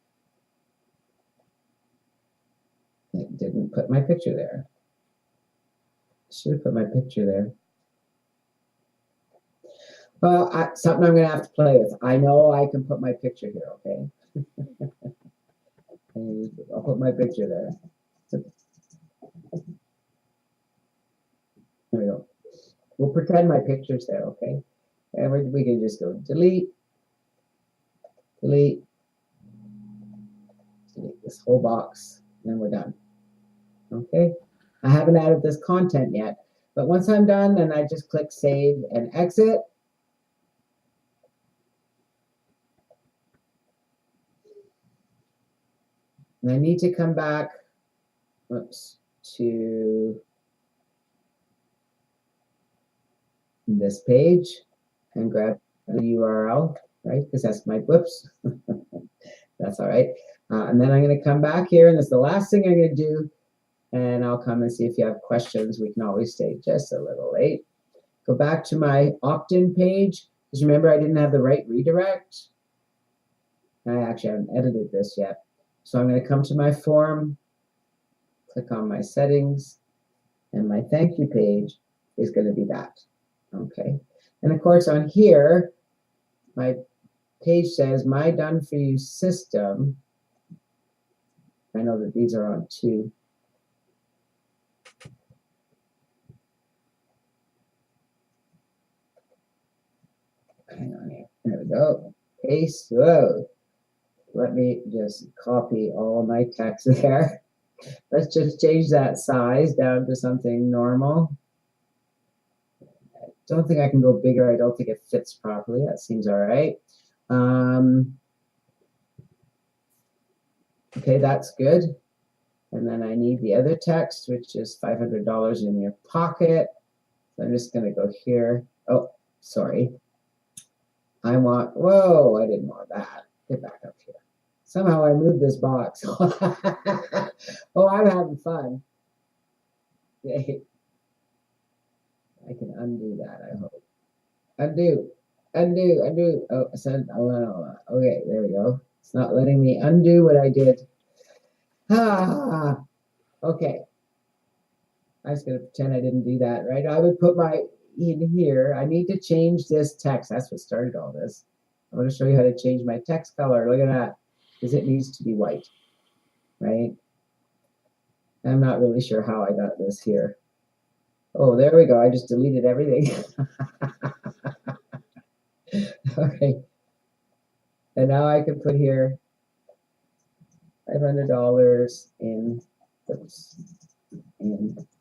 it didn't put my picture there. Should have put my picture there. Well, something I'm going to have to play with. I know I can put my picture here, okay? I'll put my picture there. So, there we go. We'll pretend my picture's there, okay? And we can just go delete, delete, delete this whole box, and then we're done. Okay? I haven't added this content yet, but once I'm done, then I just click save and exit. And I need to come back, to this page and grab the URL, right? Because that's my, whoops. That's all right. And then I'm going to come back here, and this is the last thing I'm going to do. And I'll come and see if you have questions. We can always stay just a little late. Go back to my opt-in page. Because remember, I didn't have the right redirect. I actually haven't edited this yet. So I'm going to come to my form, click on my settings, and my thank you page is going to be that. Okay. And of course, on here, my page says my done for you system. I know that these are on 2. Hang on here. There we go. Paste. Whoa. Let me just copy all my text there. Let's just change that size down to something normal. I don't think I can go bigger. I don't think it fits properly. That seems all right. Okay, that's good. And then I need the other text, which is $500 in your pocket. So I'm just going to go here. Oh, sorry. I want, whoa, I didn't want that. Get back up here. Somehow I moved this box. Oh, I'm having fun. Yay. I can undo that, I hope. Undo, undo, undo. Oh, send, okay, there we go. It's not letting me undo what I did. Okay. I was going to pretend I didn't do that, right? I would put my in here, I need to change this text. That's what started all this. I'm going to show you how to change my text color. Look at that, because it needs to be white, right? I'm not really sure how I got this here. Oh, there we go. I just deleted everything. Okay. And now I can put here $500 in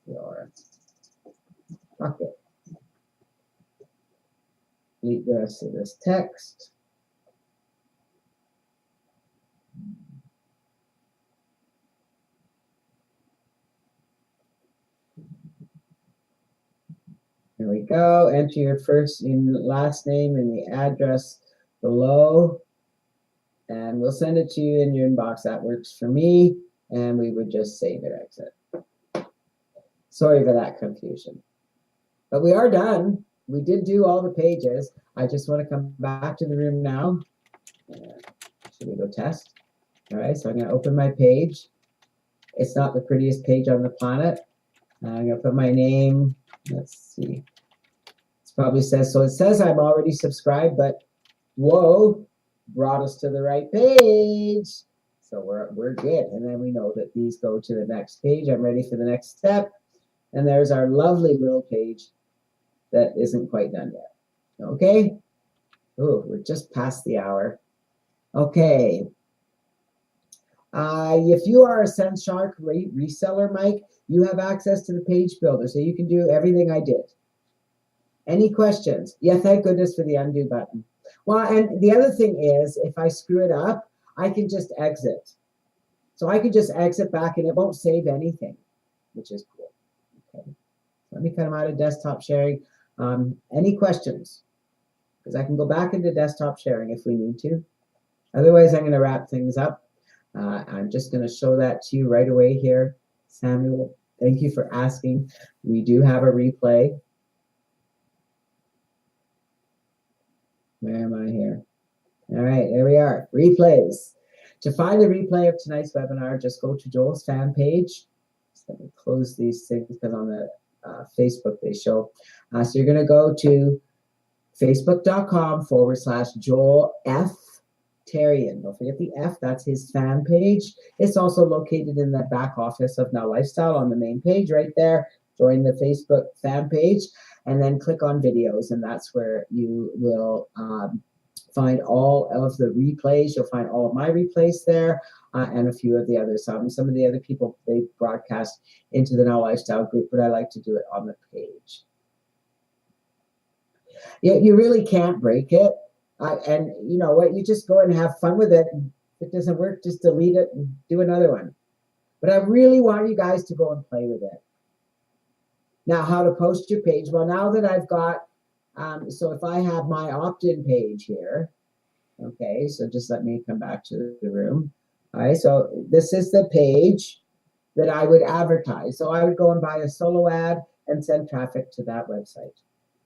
your pocket. Delete the rest of this text. There we go. Enter your first and last name and the address below. And we'll send it to you in your inbox. That works for me. And we would just save it, exit. Sorry for that confusion. But we are done. We did do all the pages. I just want to come back to the room now. Should we go test? All right, so I'm going to open my page. It's not the prettiest page on the planet. I'm going to put my name. Let's see. It probably says, so it says I'm already subscribed, but whoa, brought us to the right page. So we're good. And then we know that these go to the next page. I'm ready for the next step. And there's our lovely little page that isn't quite done yet. Okay. Oh, we're just past the hour. Okay. If you are a Sendshark reseller, Mike, you have access to the page builder, so you can do everything I did. Any questions? Yeah, thank goodness for the undo button. Well, and the other thing is, if I screw it up, I can just exit. So I can just exit back and it won't save anything, which is cool. Okay. Let me come out of desktop sharing. Any questions? Because I can go back into desktop sharing if we need to. Otherwise, I'm going to wrap things up. I'm just going to show that to you right away here. Samuel, thank you for asking. We do have a replay. Where am I here? All right, there we are. Replays. To find the replay of tonight's webinar, just go to Joel's fan page. So let me close these things because on the Facebook they show. So you're going to go to facebook.com/Joel F. Tarian. Don't forget the F, that's his fan page. It's also located in the back office of Now Lifestyle on the main page right there. Join the Facebook fan page and then click on videos, and that's where you will find all of the replays. You'll find all of my replays there and a few of the others. Some of the other people, they broadcast into the Now Lifestyle group, but I like to do it on the page. Yeah, you really can't break it. And you know what, you just go and have fun with it. If it doesn't work, just delete it and do another one. But I really want you guys to go and play with it. Now, how to post your page. Well, now that I've got, so if I have my opt-in page here, okay, so just let me come back to the room. All right, so this is the page that I would advertise. So I would go and buy a solo ad and send traffic to that website.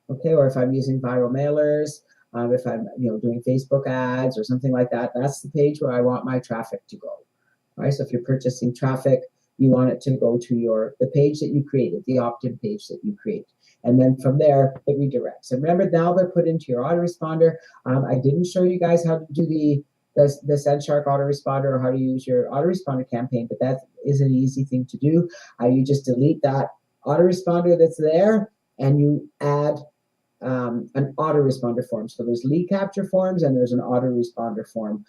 Okay, or if I'm using viral mailers, if I'm doing Facebook ads or something like that, that's the page where I want my traffic to go. All right, so if you're purchasing traffic, you want it to go to the page that you created, the opt-in page that you create. And then from there, it redirects. And remember, now they're put into your autoresponder. I didn't show you guys how to do the Sendshark autoresponder or how to use your autoresponder campaign, but that is an easy thing to do. You just delete that autoresponder that's there and you add an autoresponder form. So there's lead capture forms and there's an autoresponder form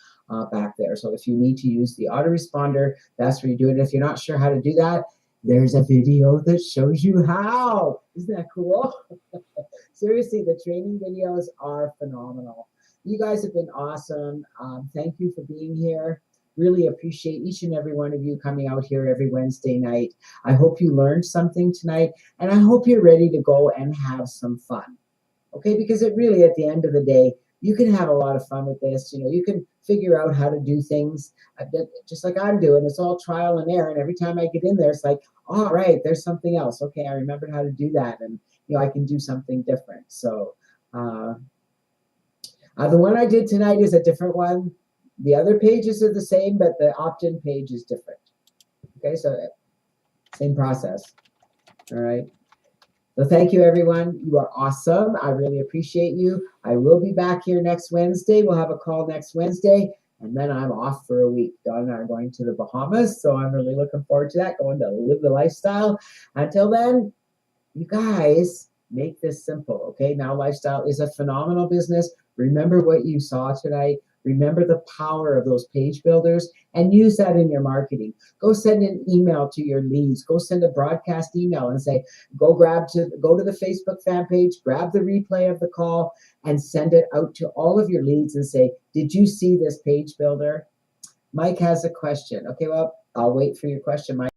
back there. So if you need to use the autoresponder, that's where you do it. If you're not sure how to do that, there's a video that shows you how. Isn't that cool? Seriously, the training videos are phenomenal. You guys have been awesome. Thank you for being here. Really appreciate each and every one of you coming out here every Wednesday night. I hope you learned something tonight, and I hope you're ready to go and have some fun. Okay, because it really, at the end of the day, you can have a lot of fun with this. You can figure out how to do things just like I'm doing. It's all trial and error. And every time I get in there, it's like, all right, there's something else. Okay, I remembered how to do that. And, I can do something different. So the one I did tonight is a different one. The other pages are the same, but the opt-in page is different. Okay, so same process. All right. So thank you, everyone. You are awesome. I really appreciate you. I will be back here next Wednesday. We'll have a call next Wednesday, and then I'm off for a week. Dawn and I are going to the Bahamas, so I'm really looking forward to that, going to live the lifestyle. Until then, you guys make this simple, okay? Now Lifestyle is a phenomenal business. Remember what you saw tonight. Remember the power of those page builders and use that in your marketing. Go send an email to your leads. Go send a broadcast email and say, go to the Facebook fan page, grab the replay of the call and send it out to all of your leads and say, did you see this page builder? Mike has a question. Okay, well, I'll wait for your question, Mike.